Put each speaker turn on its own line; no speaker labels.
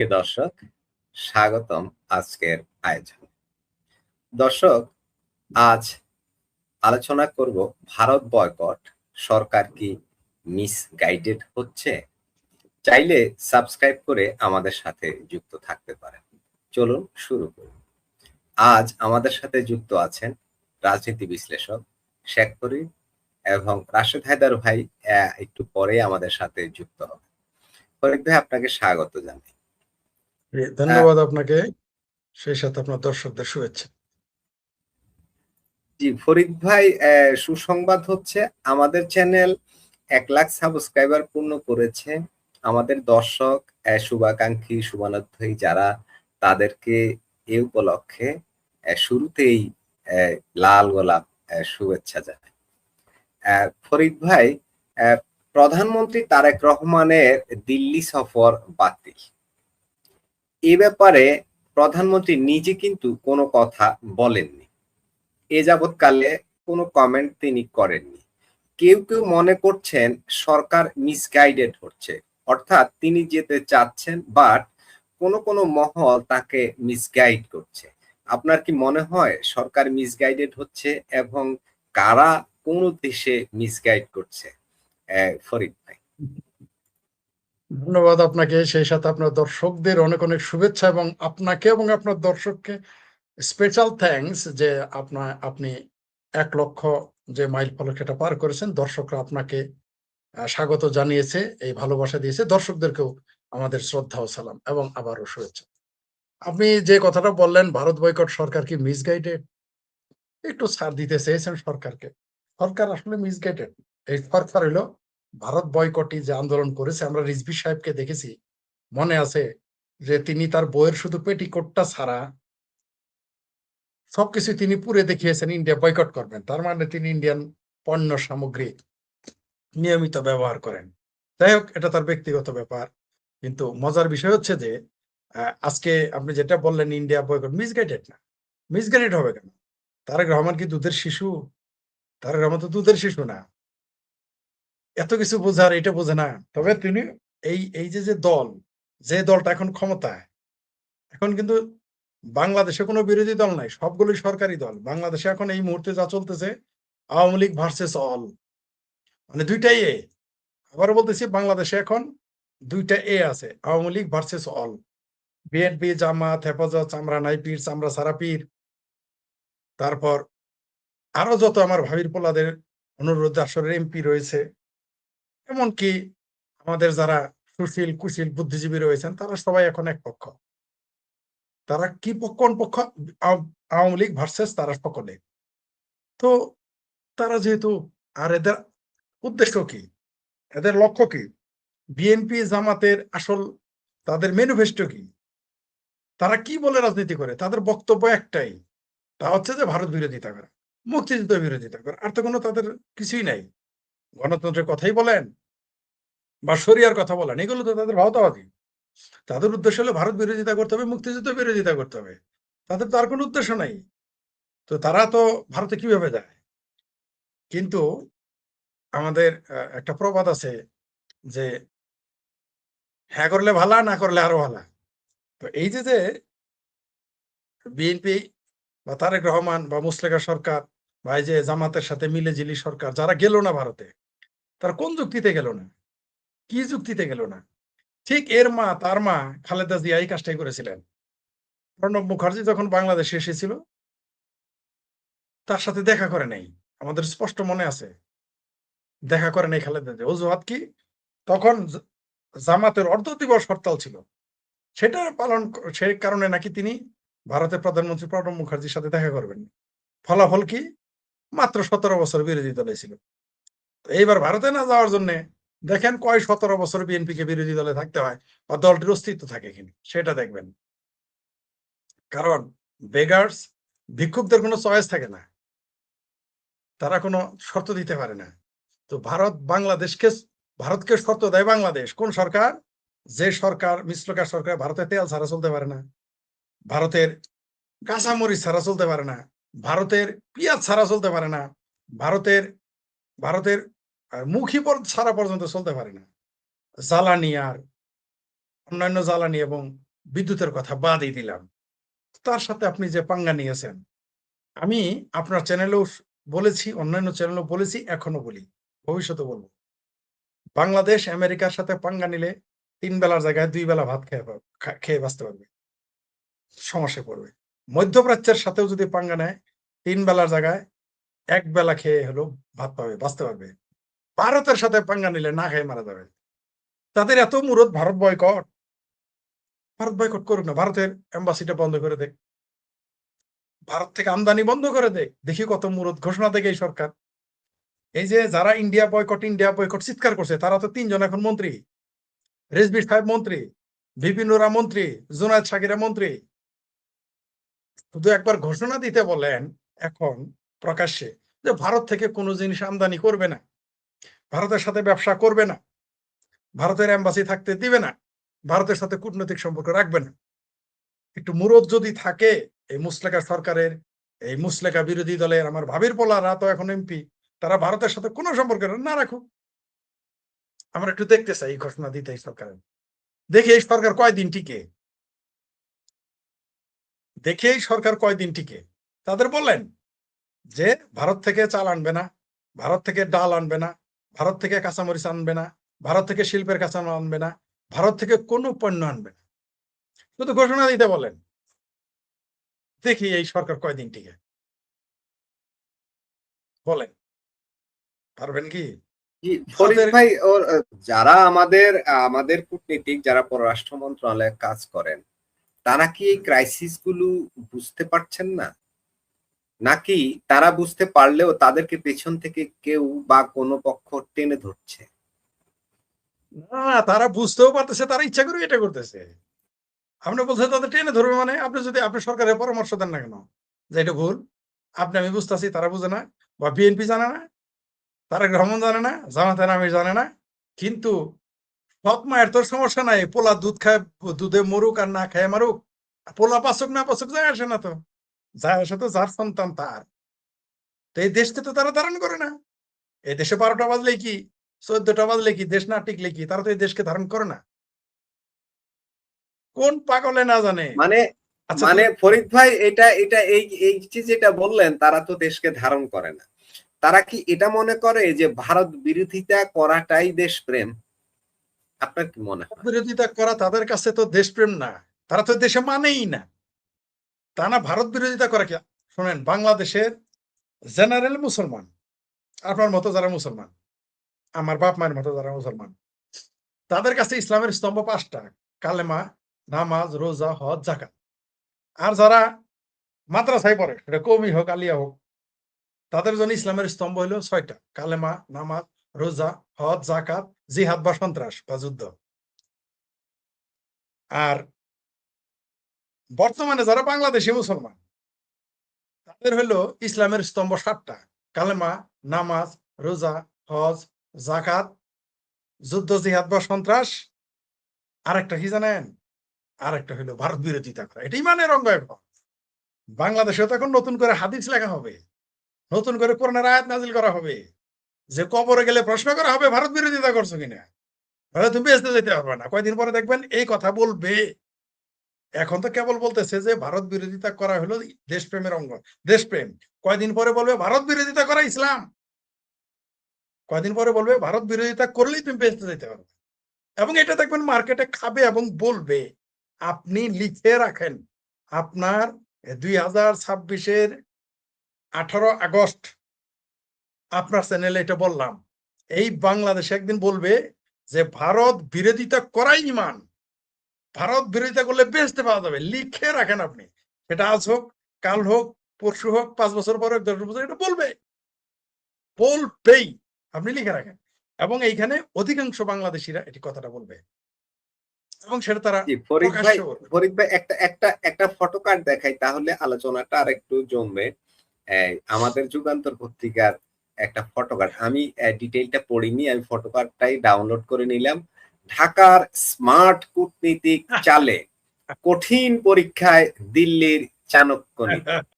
প্রিয় দর্শক, স্বাগতম আজকের আয়োজনে। দর্শক, আজ আলোচনা করব ভারত বয়কট, সরকার কি মিসগাইডেড হচ্ছে? চাইলে সাবস্ক্রাইব করে আমাদের সাথে যুক্ত থাকতে পারেন। চলুন শুরু করি। আজ আমাদের সাথে যুক্ত আছেন রাজনীতি বিশ্লেষক শেখ ফরিদ এবং রাশেদ হায়দার ভাই। একটু পরে আমাদের সাথে যুক্ত হবে। ফরিদ ভাই, আপনাকে স্বাগত জানাই।
ধন্যবাদ আপনাকে, সেই সাথে আপনার দর্শকদের শুভেচ্ছা।
জি ফরিদ ভাই, সুসংবাদ হচ্ছে আমাদের চ্যানেল 1 লাখ সাবস্ক্রাইবার পূর্ণ করেছে। আমাদের দর্শক, শুভাকাঙ্ক্ষী, শুভানুধ্যায়ী যারা, তাদেরকে এ উপলক্ষে শুরুতেই লাল গোলাপ শুভেচ্ছা জানাই। ফরিদ ভাই, প্রধানমন্ত্রী তারেক রহমানের দিল্লি সফর বাতিল। এ ব্যাপারে প্রধানমন্ত্রী নিজে কিন্তু কোনো কথা বলেননি। এ যাবৎকালে কোনো কমেন্ট তিনি করেননি। কেউ কেউ মনে করছেন সরকার মিসগাইডেড হচ্ছে, অর্থাৎ তিনি যেতে চাচ্ছেন, বাট কোনো মহল তাকে মিসগাইড করছে। আপনার কি মনে হয় সরকার মিসগাইডেড হচ্ছে এবং কারা কোন উদ্দেশ্যে মিসগাইড করছে? ফরিদ ভাই।
ধন্যবাদ আপনাকে, সেই সাথে আপনার দর্শকদের অনেক অনেক শুভেচ্ছা এবং আপনাকে এবং আপনার দর্শককে স্পেশাল থ্যাঙ্কস যে আপনি 1 লক্ষ যে মাইল ফলক সেটা পার করেছেন। দর্শকরা আপনাকে স্বাগত জানিয়েছে, এই ভালোবাসা দিয়েছে। দর্শকদেরকেও আমাদের শ্রদ্ধা ও সালাম এবং আবারও শুভেচ্ছা। আপনি যে কথাটা বললেন, ভারত বয়কট সরকার কি মিসগাইডেড, একটু ছাড় দিতে চেয়েছেন সরকারকে। সরকার আসলে মিসগাইডেড। এই সরকার হলো ভারত বয়কটি যে আন্দোলন করেছে, আমরা রিজভী সাহেবকে দেখেছি, মনে আছে যে তিনি তার বইয়ের শুধু পেটিকোটটা ছাড়া সবকিছু তিনি পুরে দেখিয়েছেন ইন্ডিয়া বয়কট করবেন। তার মানে তিনি ইন্ডিয়ান পণ্য সামগ্রী নিয়মিত ব্যবহার করেন। যাই হোক, এটা তার ব্যক্তিগত ব্যাপার। কিন্তু মজার বিষয় হচ্ছে যে আজকে আপনি যেটা বললেন ইন্ডিয়া বয়কট, মিসগাইডেড না। মিসগাইডেড হবে কেন? তারেক রহমান কি দুধের শিশু? তারেক রহমান তো দুধের শিশু না, এত কিছু বোঝার এটা বোঝে না। তবে তিনি এই যে দল, যে দলটা এখন ক্ষমতায়, এখন কিন্তু বাংলাদেশে কোনো বিরোধী দল নাই, সবগুলোই সরকারি দল। বাংলাদেশে এখন এই মুহূর্তে যা চলতেছে আওয়ামী লীগ ভার্সেস অল, মানে দুইটাই এ। আবার বলতেছি, বাংলাদেশে এখন দুইটা এ আছে, Awami League versus all. BNP, Jamaat, Hefazat, চামড়া নাই পীর, চামড়া সারা পীর, তারপর আরো যত আমার ভাবির পোলাদের অনুরোধ আসরের এমপি রয়েছে, এমনকি আমাদের যারা সুশীল কুশীল বুদ্ধিজীবী রয়েছেন, তারা সবাই এখন এক পক্ষ। তারা কি কোন পক্ষ? আওয়ামী লীগ ভার্সেস তারা সকলে। তো তারা যেহেতু, আর এদের উদ্দেশ্য কি, এদের লক্ষ্য কি? বিএনপি জামাতের আসল তাদের ম্যানিফেস্টো কি, তারা কি বলে রাজনীতি করে? তাদের বক্তব্য একটাই, তা হচ্ছে যে ভারত বিরোধিতা করা, মুক্তিযুদ্ধ বিরোধিতা করা। আর তো কোনো তাদের কিছুই নাই। গণতন্ত্রের কথাই বলেন বা শরিয়ার কথা বলেন, এগুলো তো তাদের ভাওতাবাদী। তাদের উদ্দেশ্য হলো ভারত বিরোধিতা করতে হবে, মুক্তিযুদ্ধ বিরোধিতা করতে হবে। তাদের তো আর কোনো উদ্দেশ্য নাই। তো তারা তো ভারতে কিভাবে যায়? কিন্তু আমাদের একটা প্রবাদ আছে যে হ্যাঁ করলে ভালা, না করলে আরো ভালা। তো এই যে বিএনপি বা তারেক রহমান বা মুসলেকা সরকার বা এই যে জামাতের সাথে মিলেঝিলি সরকার, যারা গেল না ভারতে, তারা কোন যুক্তিতে গেল না? কি যুক্তিতে গেল না? ঠিক এর মা, তার মা খালেদা জিয়া এই কাজটাই করেছিলেন। প্রণব মুখার্জি যখন বাংলাদেশে এসেছিল, তার সাথে দেখা করে নাই, আমাদের স্পষ্ট মনে আছে। দেখা করে নাই খালেদা জিয়া। অজুহাত কি? তখন জামাতের অর্ধ দিবস হরতাল ছিল, সেটা পালন, সেই কারণে নাকি তিনি ভারতের প্রধানমন্ত্রী প্রণব মুখার্জির সাথে দেখা করবেন। ফলাফল কি? মাত্র 17 বছর বিরোধী দলে ছিল। এইবার ভারতে না যাওয়ার জন্য দেখেন কয় 17 বছর বিএনপি কে বিরোধী দলে থাকতে হয় বা দলটির অস্তিত্ব থাকে কিনা, সেটা দেখবেন। কারণ বেগার্স, ভিক্ষুকদের কোনো চয়েস থাকে না, তারা কোনো শর্ত দিতে পারে না। তো ভারতকে শর্ত দেয় বাংলাদেশ। কোন সরকার? যে সরকার, মিশ্রকার সরকার, ভারতে তেল ছাড়া চলতে পারে না, ভারতের কাঁচামরিচ ছাড়া চলতে পারে না, ভারতের পেঁয়াজ ছাড়া চলতে পারে না, ভারতের ভারতের মুখী ছাড়া পর্যন্ত চলতে পারে না। জ্বালানি আর অন্যান্য জ্বালানি এবং বিদ্যুতের কথা বাদই দিলাম, তার সাথে আপনি যে পাঙ্গা নিয়েছেন, আমি আপনার চ্যানেলেও বলেছি, অন্যান্য চ্যানেলেও বলেছি, এখনো বলি, ভবিষ্যতে বলবো, বাংলাদেশ আমেরিকার সাথে পাঙ্গা নিলে 3 বেলার জায়গায় 2 বেলা ভাত খেয়ে বাঁচতে পারবে, সমস্যা পড়বে। মধ্যপ্রাচ্যের সাথেও যদি পাঙ্গা নেয় 3 বেলার জায়গায় 1 বেলা খেয়ে হলেও ভাত পাবে, বাঁচতে পারবে। ভারতের সাথে পাঙ্গা নিলে না খেয়ে মারা যাবে। তাদের এত মুরদ, ভারত বয়কট করুক না, ভারতের এম্বাসিটা বন্ধ করে দেয়, ভারত থেকে আমদানি বন্ধ করে দেয়, দেখি কত মুরদ ঘোষণা দেয় এই সরকার। এই যে যারা ইন্ডিয়া বয়কট চিৎকার করছে, তারা তো 3 জন এখন মন্ত্রী, রেজভি সাহেব মন্ত্রী, ভিপি নুরা মন্ত্রী, জুনায়েদ সাকিরা মন্ত্রী। শুধু একবার ঘোষণা দিতে বলেন এখন প্রকাশ্যে যে ভারত থেকে কোনো জিনিস আমদানি করবে না, ভারতের সাথে ব্যবসা করবে না, ভারতের এম্বাসি থাকতে দিবে না, ভারতের সাথে কূটনৈতিক সম্পর্ক রাখবে না। একটু মুরদ যদি থাকে এই মুসলেকা সরকারের, এই মুসলেকা বিরোধী দলের, আমার ভাবির পোলারা তো এখন এমপি, তারা ভারতের সাথে কোনো সম্পর্ক না রাখুক। আমরা একটু দেখতে চাই এই ঘোষণা দিতে এই সরকারের, দেখি এই সরকার কয়দিন টিকে, দেখি এই সরকার কয়দিন টিকে। তাদের বললেন যে ভারত থেকে চাল আনবে না, ভারত থেকে ডাল আনবে না, ভারত থেকে কাঁচামরিচ আনবে না, ভারত থেকে শিল্পের কাঁচামাল আনবে না, ভারত থেকে কোনো পণ্য আনবে না, শুধু ঘোষণা দিতে বলেন। দেখি এই সরকার কয়দিন টিকে, বলেন পারবেন কি?
ফরিদ
তাদের
ভাই, ওর যারা আমাদের কূটনীতিক, যারা পররাষ্ট্র মন্ত্রণালয়ে কাজ করেন, তারা কি এই ক্রাইসিস গুলো বুঝতে পারছেন না, নাকি তারা বুঝতে পারলেও তাদেরকে পেছন থেকে কেউ বা কোনো পক্ষ টেনে ধরছে?
না, তারা বুঝতেও পারতেছে, তারা ইচ্ছা করে এটা করতেছে। আপনি বলছেন তাদের টেনে ধরবে, মানে আপনি যদি আপনি সরকারের পরামর্শ দেন না কেন যে এটা ভুল, আপনি আমি বুঝতেছি, তারা বুঝে না, বা বিএনপি জানে না, তারেক রহমান জানে না, জামাতের আমির জানে না, কিন্তু সৎ মায়ের তোর সমস্যা নাই, পোলা দুধ খায়, দুধে মরুক আর না খায় মারুক, পোলা পাচক না পাচক যায় আসে না, তো যায় আসে তো যার সন্তান তার। তো এই দেশকে তো তারা ধারণ করে না। এই দেশে 12টা বাজলে কি, 14টা বাজলে কি, দেশ না টিকলে কি, তারা তো এই দেশকে ধারণ করে না। কোন পাগলে না জানে।
মানে
আচ্ছা
মানে ফরিদ ভাই, এটা এটা এই এই যে যেটা বললেন, তারা তো দেশকে ধারণ করে না, তারা কি এটা মনে করে যে ভারত বিরোধিতা করাটাই দেশপ্রেম? আপনার কি মনে হয়?
বিরোধিতা করা তাদের কাছে তো দেশপ্রেম না, তারা তো দেশে মানেই না। তা না ভারত বিরোধিতা করা কি? শোনেন, বাংলাদেশের জেনারেল মুসলমান, আপনার মতো যারা মুসলমান, আমার বাপ মায়ের মতো যারা মুসলমান, তাদের কাছে ইসলামের স্তম্ভ 5টা: কালেমা, নামাজ, রোজা, হজ, যাকাত। আর যারা মাদ্রাসায় পড়ে, সেটা কওমি হোক আলিয়া হোক, তাদের জন্য ইসলামের স্তম্ভ হলো 6টা: কালেমা, নামাজ, রোজা, হজ, যাকাত, জিহাদ বা সন্ত্রাস বা যুদ্ধ। আর বর্তমানে যারা বাংলাদেশি মুসলমান, তাদের হলো ইসলামের স্তম্ভ 7টা: কালেমা, নামাজ, রোজা, হজ, যাকাত, যুদ্ধ, জিহাদ বা সন্ত্রাস। আরেকটা কি জানেন? আরেকটা হলো ভারত বিরোধিতা করা। এটাই মানে রঙ্গ। বাংলাদেশে তো এখন নতুন করে হাদিস লেখা হবে, নতুন করে কোরআনের আয়াত নাজিল করা হবে, যে কবরে গেলে প্রশ্ন করা হবে ভারত বিরোধিতা করছো কিনা, তাহলে তুমি বেঁচতে যেতে পারবে না। কয়দিন পরে দেখবেন এই কথা বলবে। এখন তো কেবল বলতেছে যে ভারত বিরোধিতা করা হলো দেশপ্রেমের অঙ্গ, দেশপ্রেম। কয়দিন পরে বলবে ভারত বিরোধিতা করা ইসলাম, কয়দিন পরে বলবে ভারত বিরোধিতা করলেই তুমি বেঁচতে যেতে পারবে। এবং এটা দেখবেন মার্কেটে খাবে এবং বলবে। আপনি লিখে রাখেন, আপনার 2026-এর 18 আগস্ট আপনার চ্যানেলে এটা বললাম, এই বাংলাদেশে একদিন বলবে যে ভারত বিরোধিতা করাই ইমান, ভারত বিরোধিতা করলে বেঁচতে পাওয়া যাবে। লিখে রাখেন আপনি, সেটা আজ হোক, কাল হোক, পরশু হোক, 5 বছর পরে, 10 বছর, এটা বলবে, বলবেই। আপনি লিখে রাখেন। এবং এইখানে অধিকাংশ বাংলাদেশিরা এটি কথাটা বলবে, এবং সেটা তারা প্রকাশ্য করবে।
ফরিদ ভাই, একটা একটা একটা ফটো কার্ড দেখাই, তাহলে আলোচনাটা আর একটু জমবে। আমাদের যুগান্তর পত্রিকার একটা ফটো কার্ড, আমি ডিটেইলটা পড়িনি, আমি ফটো কার্ডটাই ডাউনলোড করে নিলাম। ঢাকার স্মার্ট কূটনীতিক চালে কঠিন পরীক্ষায় দিল্লির চাণক্য নীতি।